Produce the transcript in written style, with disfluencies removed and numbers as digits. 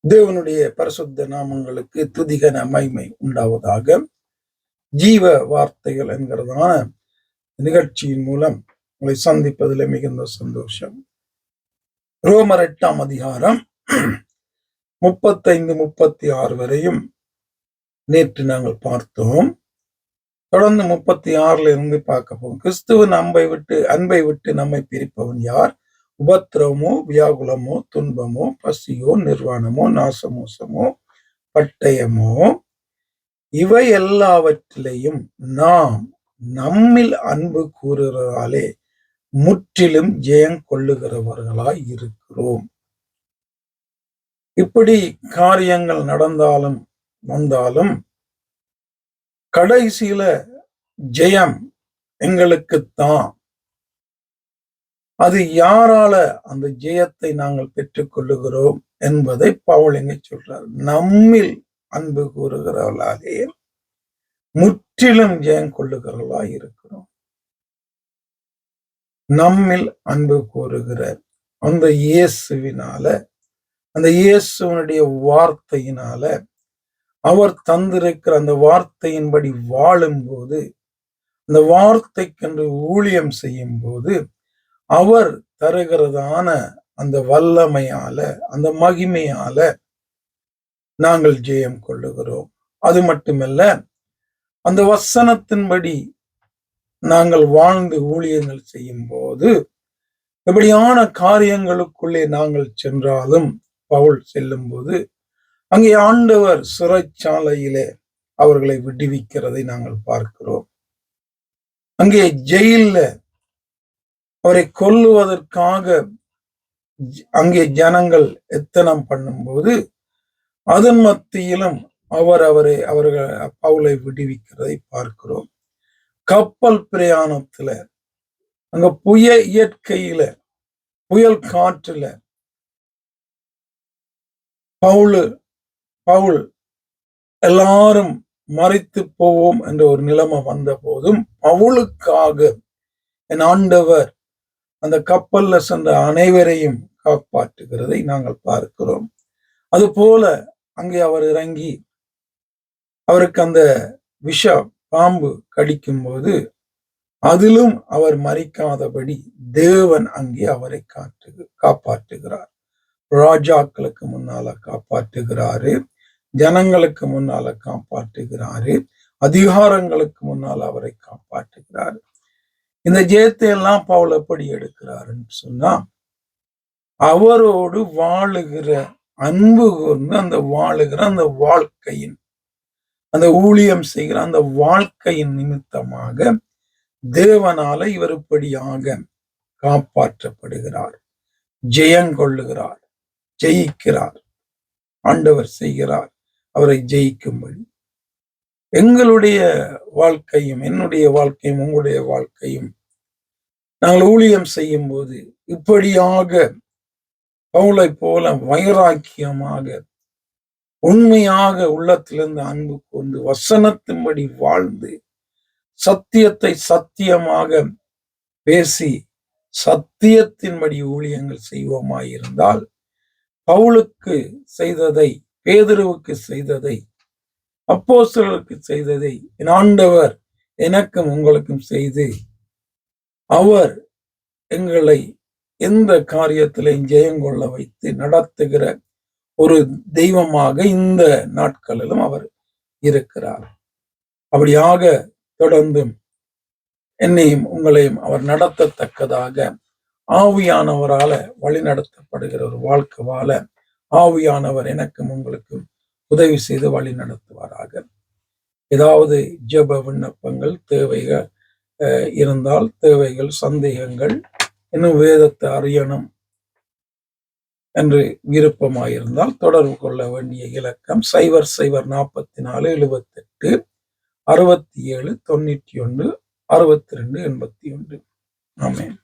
தேவனுடைய பரிசுத்த நாமங்களுக்கு துதிகன மகிமை உண்டாவதாக. ஜீவ வார்த்தைகள் என்கிறதான நிகழ்ச்சியின் மூலம் உங்களை சந்திப்பதில் மிகுந்த சந்தோஷம். ரோமர் 8ஆம் அதிகாரம் 35-36 வரையும் நேற்று நாங்கள் பார்த்தோம். தொடர்ந்து 36 இருந்து பார்க்க போகும். கிறிஸ்துவின் அன்பை விட்டு நம்மை பிரிப்பவன் யார்? உபத்திரவமோ, வியாகுலமோ, துன்பமோ, பசியோ, நிர்வாணமோ, நாசமோசமோ, பட்டயமோ, இவை எல்லாவற்றிலையும் நாம் நம்மில் அன்பு கூறுகிறாலே முற்றிலும் ஜெயம் கொள்ளுகிறவர்களாய் இருக்கிறோம். இப்படி காரியங்கள் நடந்தாலும் வந்தாலும் கடைசியில ஜெயம் எங்களுக்குத்தான். அது யாரால அந்த ஜெயத்தை நாங்கள் பெற்றுக் கொள்ளுகிறோம் என்பதை பவுல் எங்க சொல்றார். நம்மில் அன்பு கூறுகிறவர்களாலே முற்றிலும் ஜெயம் கொள்ளுகிறவர்களாய் இருக்கிறோம். நம்மில் அன்பு கூறுகிற அந்த இயேசுவினால, அந்த இயேசுவனுடைய வார்த்தையினால, அவர் தந்திருக்கிற அந்த வார்த்தையின்படி வாழும்போது, அந்த வார்த்தைக்கென்று ஊழியம் செய்யும் போது அவர் தருகிறதான அந்த வல்லமையால, அந்த மகிமையால நாங்கள் ஜெயம் கொள்ளுகிறோம். அது மட்டுமல்ல, அந்த வசனத்தின்படி நாங்கள் வாழ்ந்து ஊழியங்கள் செய்யும் போது எப்படியான காரியங்களுக்குள்ளே நாங்கள் சென்றாலும், பவுல் செல்லும் போது அங்கே ஆண்டவர் சிறைச்சாலையிலே அவர்களை விடுவிக்கிறதை நாங்கள் பார்க்கிறோம். அங்கே ஜெயில அவரை கொல்லுவதற்காக அங்கே ஜனங்கள் எத்தனம் பண்ணும்போது அதன் மத்தியிலும் அவர்கள் பவுலை விடுவிக்கிறதை பார்க்கிறோம். கப்பல் பிரயாணத்துல அங்க இயற்கையில புயல் காற்றுல பவுல் எல்லாரும் மறித்து போவோம் என்ற ஒரு நிலைமை வந்த போதும் பவுலுக்காக என் ஆண்டவர் அந்த கப்பல்ல சென்ற அனைவரையும் காப்பாற்றுகிறதை நாங்கள் பார்க்கிறோம். அது போல அங்கே அவர் இறங்கி அவருக்கு அந்த விஷ பாம்பு கடிக்கும் போது அதிலும் அவர் மறிக்காதபடி தேவன் அங்கே அவரை காப்பாற்றுகிறார். ராஜாக்களுக்கு முன்னால காப்பாற்றுகிறாரு, ஜனங்களுக்கு முன்னால காப்பாற்றுகிறாரு, அதிகாரங்களுக்கு முன்னால் அவரை காப்பாற்றுகிறாரு. இந்த ஜெயத்தை எல்லாம் பவுல் எப்படி எடுக்கிறாருன்னு சொன்னா, அவரோடு வாழுகிற அன்பு கூர்ந்து அந்த வாழுகிற அந்த வாழ்க்கையின், அந்த ஊழியம் செய்கிற அந்த வாழ்க்கையின் நிமித்தமாக தேவனால இவர் இப்படியாக காப்பாற்றப்படுகிறார், ஜெயங்கொள்ளுகிறார், ஜெயிக்கிறார். ஆண்டவர் செய்கிறார் அவரை ஜெயிக்கும்படி. எங்களுடைய வாழ்க்கையும், என்னுடைய வாழ்க்கையும், உங்களுடைய வாழ்க்கையும் நாங்கள் ஊழியம் செய்யும் போது இப்படியாக பவுலை போல வைராக்கியமாக, உண்மையாக உள்ளத்திலிருந்து அன்பு கொண்டு வசனத்தின்படி வாழ்ந்து சத்தியத்தை சத்தியமாக பேசி சத்தியத்தின்படி ஊழியங்கள் செய்வோமாயிருந்தால், பவுலுக்கு செய்ததை, பேதுருவுக்கு செய்ததை, அப்போஸ்தலருக்கு செய்ததை என் ஆண்டவர் எனக்கும் உங்களுக்கும் செய்து அவர் எங்களை எந்த காரியத்திலையும் ஜெயங்கொள்ள வைத்து நடத்துகிற ஒரு தெய்வமாக இந்த நாட்களிலும் அவர் இருக்கிறார். அப்படியாக தொடர்ந்தும் என்னையும் உங்களையும் அவர் நடத்தத்தக்கதாக ஆவியானவரால வழிநடத்தப்படுகிற ஒரு வாழ்க்கை வாழ ஆவியானவர் எனக்கும் உங்களுக்கும் உதவி செய்து வழி நடத்துவாராக. ஏதாவது ஜெப விண்ணப்பங்கள், தேவைகள் இருந்தால், தேவைகள், சந்தேகங்கள், இன்னும் வேதத்தை அறியணும் என்று விருப்பமாயிருந்தால் தொடர்பு கொள்ள வேண்டிய இலக்கம் 0044 78 67 91 62 81. ஆமென்.